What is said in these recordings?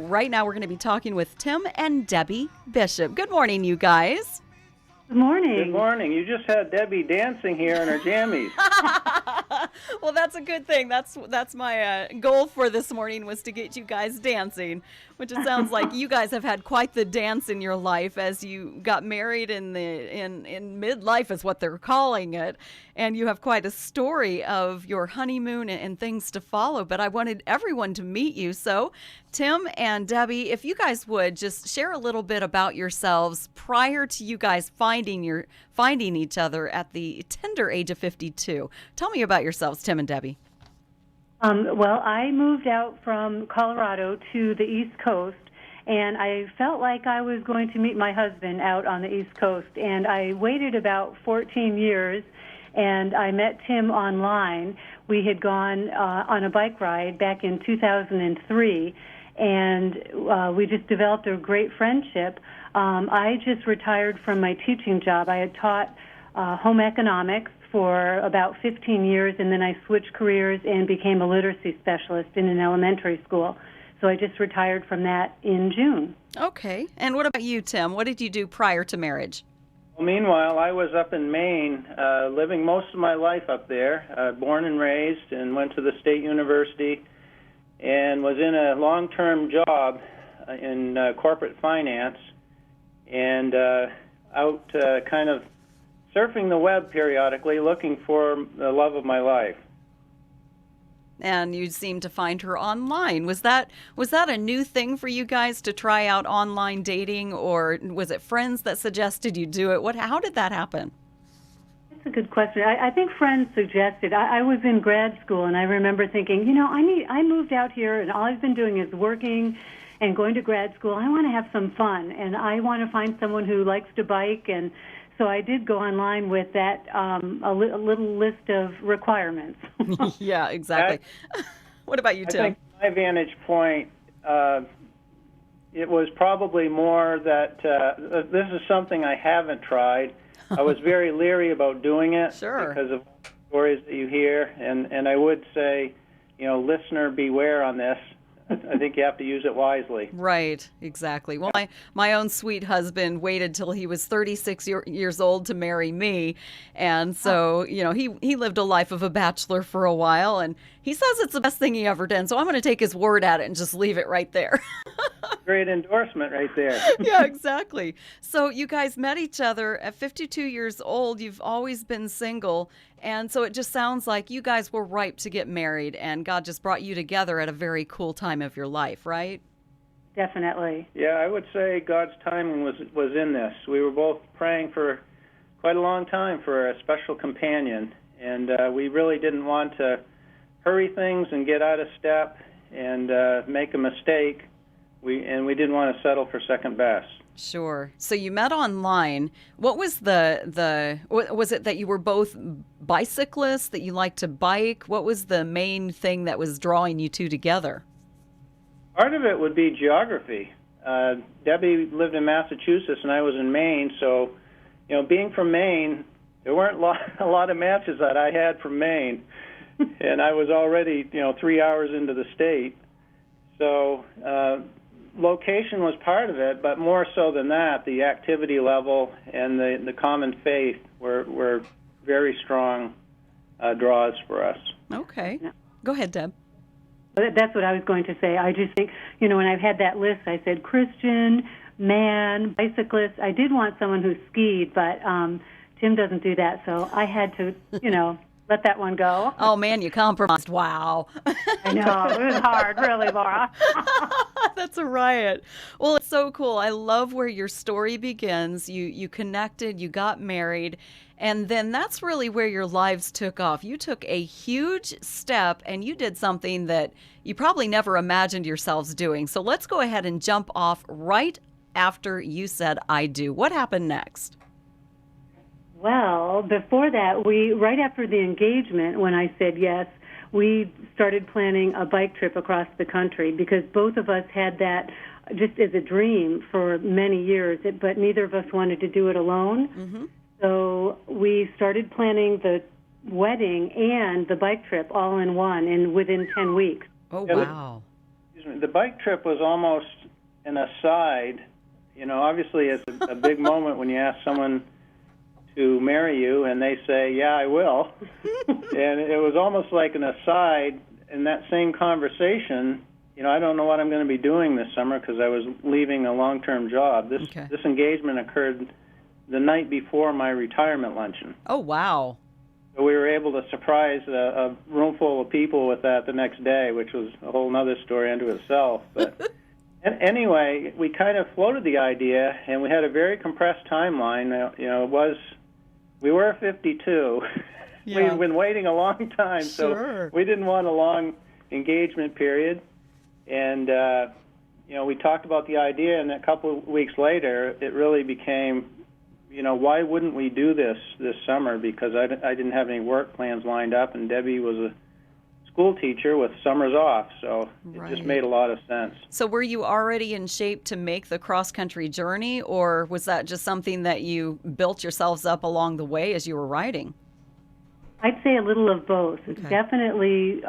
Right now, we're going to be talking with Tim and Debbie Bishop. Good morning, you guys. Good morning. Good morning. You just had Debbie dancing here in her jammies. Well, that's a good thing. That's my goal for this morning, was to get you guys dancing, which it sounds like you guys have had quite the dance in your life as you got married in midlife is what they're calling it, and you have quite a story of your honeymoon and things to follow. But I wanted everyone to meet you, so Tim and Debbie, if you guys would just share a little bit about yourselves prior to you guys finding each other at the tender age of 52. Tell me about yourselves, Tim and Debbie. Well, I moved out from Colorado to the East Coast, and I felt like I was going to meet my husband out on the East Coast. And I waited about 14 years, and I met Tim online. We had gone on a bike ride back in 2003, and we just developed a great friendship. I just retired from my teaching job. I had taught home economics for about 15 years, and then I switched careers and became a literacy specialist in an elementary school. So I just retired from that in June. Okay. And what about you, Tim? What did you do prior to marriage? Well, meanwhile, I was up in Maine, living most of my life up there, born and raised, and went to the state university and was in a long-term job in corporate finance and out kind of surfing the web periodically, looking for the love of my life. And you seemed to find her online. Was that a new thing for you guys to try out online dating, or was it friends that suggested you do it? How did that happen? That's a good question. I think friends suggested. I was in grad school, and I remember thinking, I moved out here, and all I've been doing is working and going to grad school. I want to have some fun, and I want to find someone who likes to bike. And so I did go online with that, a little list of requirements. Yeah, exactly. What about you, Tim? I think my vantage point, it was probably more that this is something I haven't tried. I was very leery about doing it Sure. because of stories that you hear, and I would say, listener, beware on this. I think you have to use it wisely. Right, exactly. Well, my own sweet husband waited till he was 36 years old to marry me. And so, he lived a life of a bachelor for a while, and he says it's the best thing he ever did. So I'm going to take his word at it and just leave it right there. Great endorsement right there. Yeah, exactly. So you guys met each other at 52 years old. You've always been single. And so it just sounds like you guys were ripe to get married, and God just brought you together at a very cool time of your life, right? Definitely. Yeah, I would say God's timing was in this. We were both praying for quite a long time for a special companion, and we really didn't want to hurry things and get out of step and make a mistake. We didn't want to settle for second best. Sure. So you met online. What was was it that you were both bicyclists, that you liked to bike? What was the main thing that was drawing you two together? Part of it would be geography. Debbie lived in Massachusetts and I was in Maine, so being from Maine, there weren't a lot of matches that I had from Maine, and I was already 3 hours into the state. So location was part of it, but more so than that, the activity level and the common faith were very strong draws for us. Okay. Yeah. Go ahead, Deb. That's what I was going to say. I just think, when I've had that list, I said Christian, man, bicyclist. I did want someone who skied, but Tim doesn't do that, so I had to, let that one go. Oh, man, you compromised. Wow. I know. It was hard, really, Laura. That's a riot. Well, it's so cool. I love where your story begins. You connected, you got married, and then that's really where your lives took off. You took a huge step, and you did something that you probably never imagined yourselves doing. So let's go ahead and jump off right after you said, I do. What happened next? Well, before that, right after the engagement, when I said yes, we started planning a bike trip across the country because both of us had that just as a dream for many years, but neither of us wanted to do it alone. Mm-hmm. So we started planning the wedding and the bike trip all in one and within 10 weeks. Oh, wow. me. The bike trip was almost an aside. Obviously it's a big moment when you ask someone to marry you and they say, yeah, I will. And it was almost like an aside in that same conversation. I don't know what I'm going to be doing this summer because I was leaving a long-term job. This engagement occurred the night before my retirement luncheon. Oh, wow. So we were able to surprise a room full of people with that the next day, which was a whole other story unto itself. But anyway, we kind of floated the idea, and we had a very compressed timeline. We were 52. Yeah. We've been waiting a long time, Sure. so we didn't want a long engagement period. And, we talked about the idea, and a couple of weeks later, it really became, why wouldn't we do this summer? Because I didn't have any work plans lined up, and Debbie was a school teacher with summers off, so it just made a lot of sense. So were you already in shape to make the cross-country journey, or was that just something that you built yourselves up along the way as you were riding? I'd say a little of both. Okay. Definitely,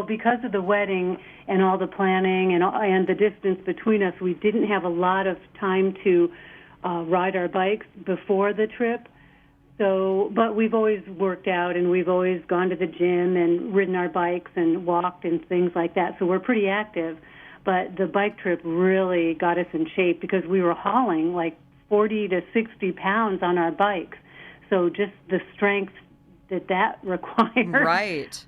because of the wedding and all the planning and the distance between us, we didn't have a lot of time to ride our bikes before the trip. So, but we've always worked out, and we've always gone to the gym and ridden our bikes and walked and things like that. So we're pretty active. But the bike trip really got us in shape because we were hauling like 40 to 60 pounds on our bikes. So just the strength that required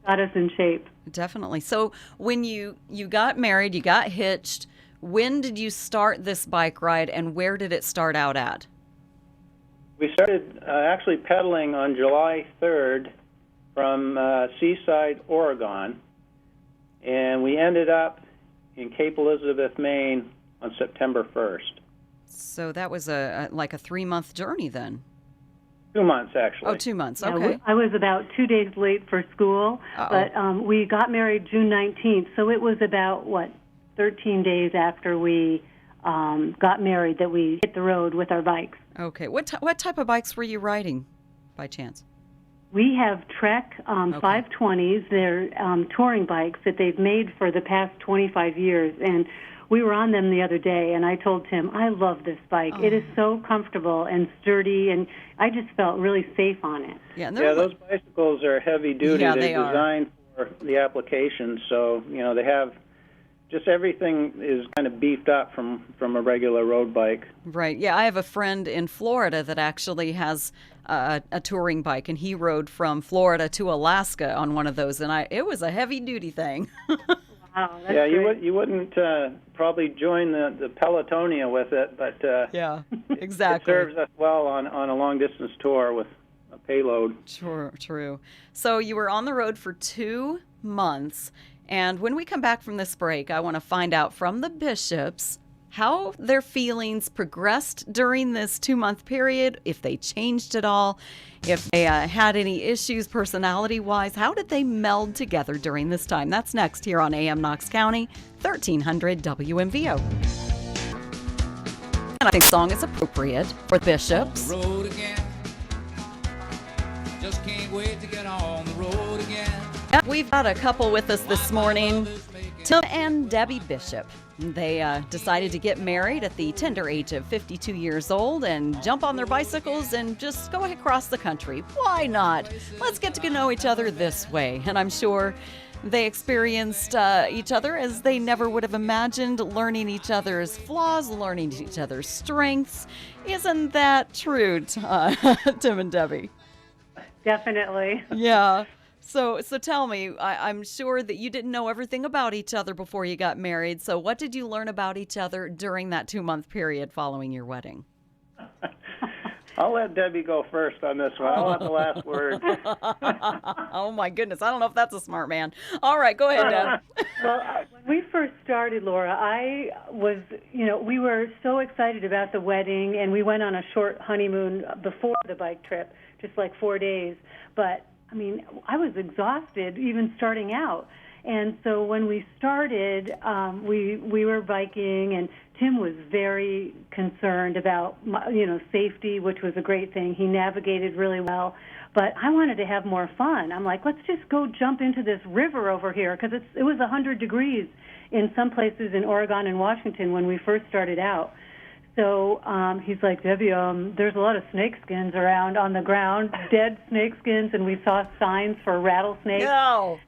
got us in shape. Definitely. So when you got married, you got hitched, when did you start this bike ride, and where did it start out at? We started actually pedaling on July 3rd from Seaside, Oregon, and we ended up in Cape Elizabeth, Maine on September 1st. So that was like a 3-month journey then? 2 months, actually. Oh, 2 months. Yeah, Okay. I was about 2 days late for school, but we got married June 19th, so it was about, 13 days after we got married that we hit the road with our bikes. Okay. What type of bikes were you riding, by chance? We have Trek 520s. They're touring bikes that they've made for the past 25 years, and we were on them the other day, and I told Tim, I love this bike. It is so comfortable and sturdy, and I just felt really safe on it. Yeah, those bicycles are heavy duty. Yeah, They're designed for the application, so they have just everything is kind of beefed up from a regular road bike. Right. Yeah, I have a friend in Florida that actually has a touring bike, and he rode from Florida to Alaska on one of those, and it was a heavy duty thing. Wow, that's great. You wouldn't probably join the Pelotonia with it, but yeah, exactly. It serves us well on a long distance tour with a payload. Sure, true. So you were on the road for 2 months, and when we come back from this break, I want to find out from the Bishops how their feelings progressed during this 2-month period, if they changed at all, if they had any issues personality-wise. How did they meld together during this time? That's next here on AM Knox County, 1300 WMVO. And I think song is appropriate for Bishops. On the road again. Just can't wait to get on the road again. We've got a couple with us this morning, Tim and Debbie Bishop. They decided to get married at the tender age of 52 years old and jump on their bicycles and just go across the country. Why not? Let's get to know each other this way. And I'm sure they experienced each other as they never would have imagined, learning each other's flaws, learning each other's strengths. Isn't that true, Tim and Debbie? Definitely. Yeah. So tell me, I'm sure that you didn't know everything about each other before you got married. So what did you learn about each other during that 2-month period following your wedding? I'll let Debbie go first on this one. I want the last word. Oh, my goodness. I don't know if that's a smart man. All right, go ahead, Deb. Well, when we first started, Laura, we were so excited about the wedding, and we went on a short honeymoon before the bike trip, just like 4 days. But I was exhausted even starting out. And so when we started, we were biking, and Tim was very concerned about, safety, which was a great thing. He navigated really well. But I wanted to have more fun. I'm like, let's just go jump into this river over here, because it was 100 degrees in some places in Oregon and Washington when we first started out. So he's like, Debbie, there's a lot of snake skins around on the ground, dead snake skins, and we saw signs for rattlesnakes. No.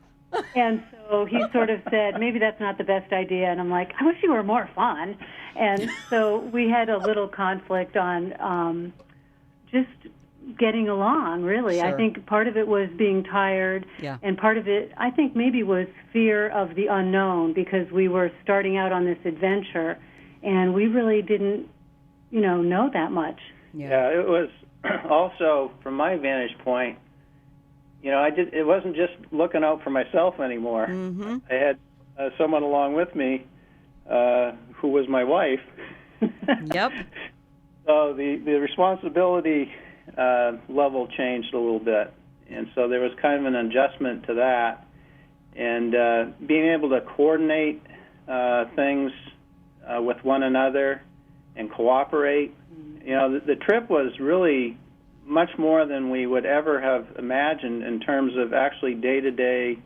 And so he sort of said, maybe that's not the best idea. And I'm like, I wish you were more fun. And so we had a little conflict on just getting along, really. Sure. I think part of it was being tired, Yeah. and part of it, I think, maybe was fear of the unknown, because we were starting out on this adventure, and we really didn't, know that much. Yeah, it was also, from my vantage point, it wasn't just looking out for myself anymore. Mm-hmm. I had someone along with me who was my wife. Yep. So the responsibility level changed a little bit, and so there was kind of an adjustment to that, and being able to coordinate things with one another and cooperate. The trip was really much more than we would ever have imagined in terms of actually day-to-day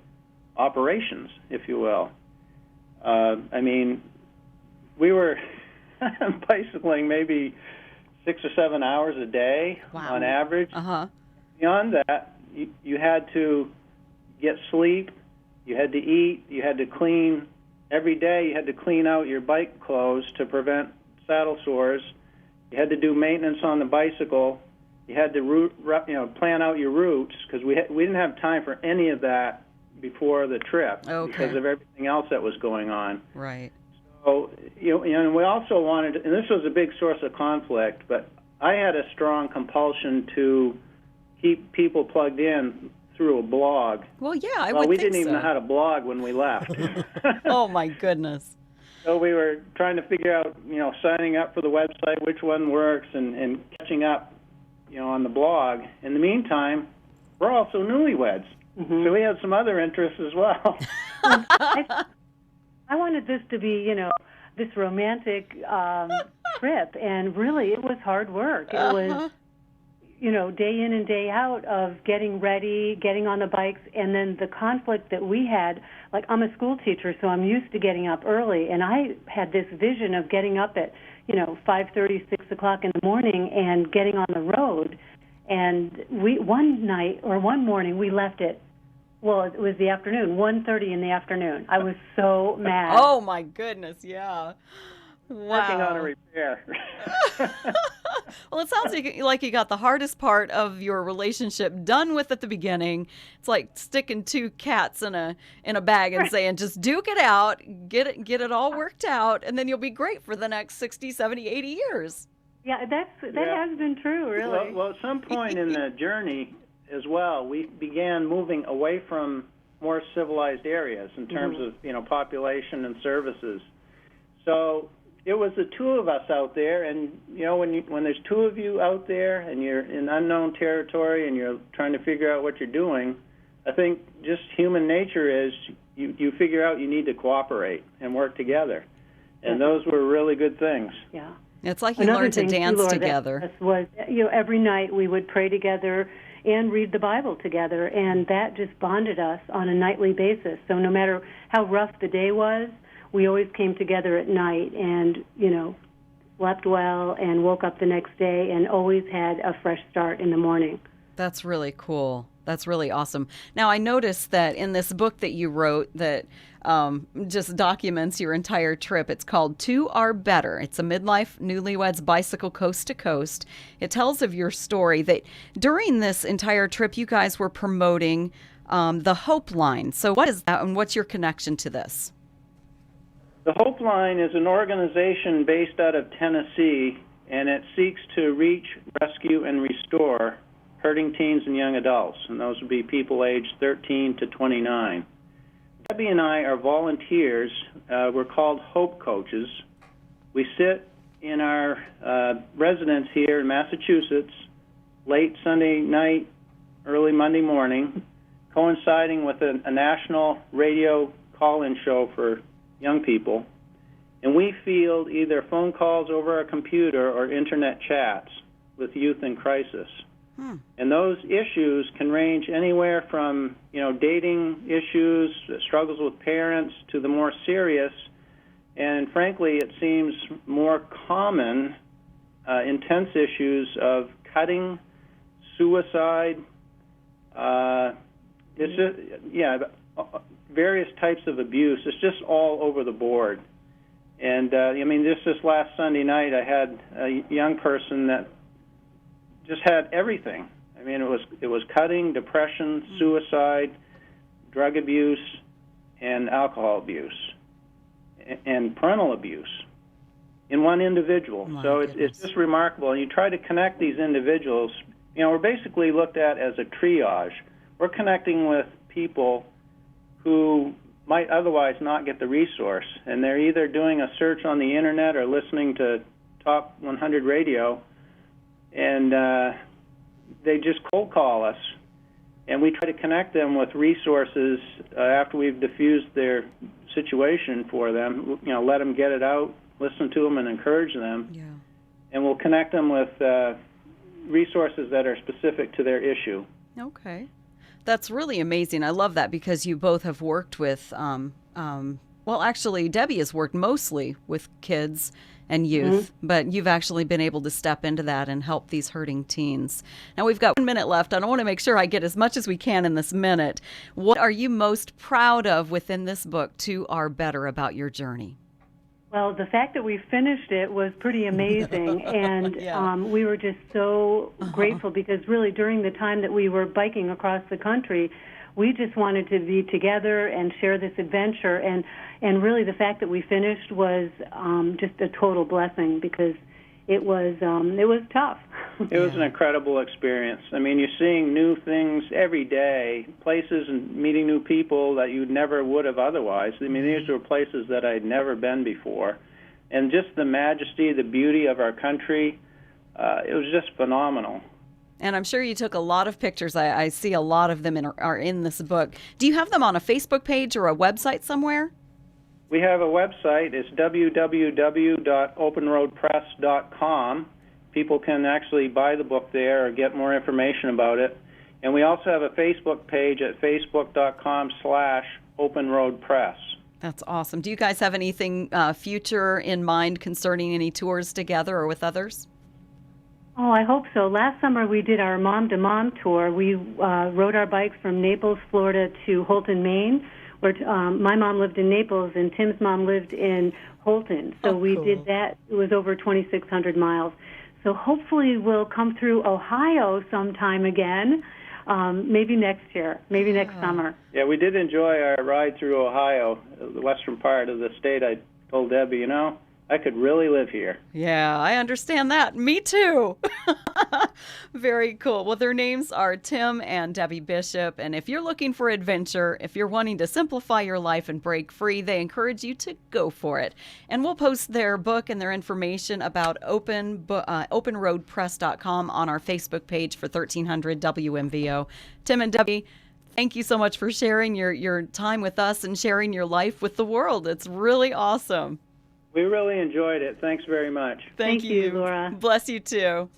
operations, if you will. We were bicycling maybe 6 or 7 hours a day. Wow. On average. Uh-huh. Beyond that, you had to get sleep, you had to eat, you had to clean. Every day you had to clean out your bike clothes to prevent saddle sores. You had to do maintenance on the bicycle. You had to plan out your routes, because we didn't have time for any of that before the trip. Okay. Because of everything else that was going on. Right. So, and we also wanted, and this was a big source of conflict, but I had a strong compulsion to keep people plugged in through a blog. Well, yeah, I Well, would we think didn't even so. know how to blog when we left. Oh, my goodness. So we were trying to figure out, signing up for the website, which one works, and catching up, on the blog. In the meantime, we're also newlyweds. Mm-hmm. So we had some other interests as well. I wanted this to be, this romantic trip, and really it was hard work. It was, day in and day out of getting ready, getting on the bikes, and then the conflict that we had. Like, I'm a school teacher, so I'm used to getting up early, and I had this vision of getting up at, 5:30, 6 o'clock in the morning and getting on the road. And one morning we left it. Well, it was the afternoon, 1:30 in the afternoon. I was so mad. Oh, my goodness, yeah. Wow. Working on a repair. Well, it sounds like you got the hardest part of your relationship done with at the beginning. It's like sticking two cats in a bag and saying, just duke it out, get it all worked out, and then you'll be great for the next 60, 70, 80 years. Yeah, that has been true, really. Well, at some point in the journey as well, we began moving away from more civilized areas in terms of, population and services. So it was the two of us out there, and when there's two of you out there and you're in unknown territory and you're trying to figure out what you're doing, I think just human nature is you figure out you need to cooperate and work together, and those were really good things. Yeah, it's like you learn to dance together. Was every night we would pray together and read the Bible together, and that just bonded us on a nightly basis. So no matter how rough the day was, we always came together at night and, slept well and woke up the next day and always had a fresh start in the morning. That's really cool. That's really awesome. Now, I noticed that in this book that you wrote that just documents your entire trip, it's called Two Are Better. It's a Midlife Newlyweds Bicycle Coast to Coast. It tells of your story that during this entire trip, you guys were promoting the Hope Line. So what is that, and what's your connection to this? The Hope Line is an organization based out of Tennessee, and it seeks to reach, rescue, and restore hurting teens and young adults, and those would be people aged 13 to 29. Debbie and I are volunteers. We're called Hope Coaches. We sit in our residence here in Massachusetts late Sunday night, early Monday morning, coinciding with a national radio call-in show for young people, and we field either phone calls over a computer or internet chats with youth in crisis. And those issues can range anywhere from, dating issues, struggles with parents, to the more serious, and frankly, it seems more common, intense issues of cutting, suicide, various types of abuse. It's just all over the board. And, just this last Sunday night, I had a young person that just had everything. I mean, it was cutting, depression, suicide, drug abuse, and alcohol abuse, and parental abuse in one individual. So it's just remarkable. And you try to connect these individuals. We're basically looked at as a triage. We're connecting with people who might otherwise not get the resource, and they're either doing a search on the internet or listening to Top 100 radio, and they just cold call us, and we try to connect them with resources after we've diffused their situation for them. Let them get it out, listen to them, and encourage them. Yeah. And we'll connect them with resources that are specific to their issue. Okay. That's really amazing. I love that because you both have worked with, actually, Debbie has worked mostly with kids and youth, but you've actually been able to step into that and help these hurting teens. Now, we've got 1 minute left. I want to make sure I get as much as we can in this minute. What are you most proud of within this book to our better about your journey? Well, the fact that we finished it was pretty amazing, and we were just so grateful because really during the time that we were biking across the country, we just wanted to be together and share this adventure, and really the fact that we finished was just a total blessing because it was tough. It was an incredible experience. I mean, you're seeing new things every day, places and meeting new people that you never would have otherwise. I mean, these were places that I'd never been before. And just the majesty, the beauty of our country, it was just phenomenal. And I'm sure you took a lot of pictures. I see a lot of them are in this book. Do you have them on a Facebook page or a website somewhere? We have a website. It's www.openroadpress.com. People can actually buy the book there or get more information about it. And we also have a Facebook page at facebook.com/openroadpress. That's awesome. Do you guys have anything future in mind concerning any tours together or with others? Oh, I hope so. Last summer we did our mom-to-mom tour. We rode our bikes from Naples, Florida to Holton, Maine, where my mom lived in Naples and Tim's mom lived in Holton. So we did that. It was over 2,600 miles. So hopefully we'll come through Ohio sometime again, maybe next year, maybe next summer. Yeah, we did enjoy our ride through Ohio, the western part of the state. I told Debbie, I could really live here. Yeah, I understand that. Me too. Very cool. Well, their names are Tim and Debbie Bishop. And if you're looking for adventure, if you're wanting to simplify your life and break free, they encourage you to go for it. And we'll post their book and their information about openroadpress.com on our Facebook page for 1300 WMVO. Tim and Debbie, thank you so much for sharing your time with us and sharing your life with the world. It's really awesome. We really enjoyed it. Thanks very much. Thank you, Laura. Bless you too.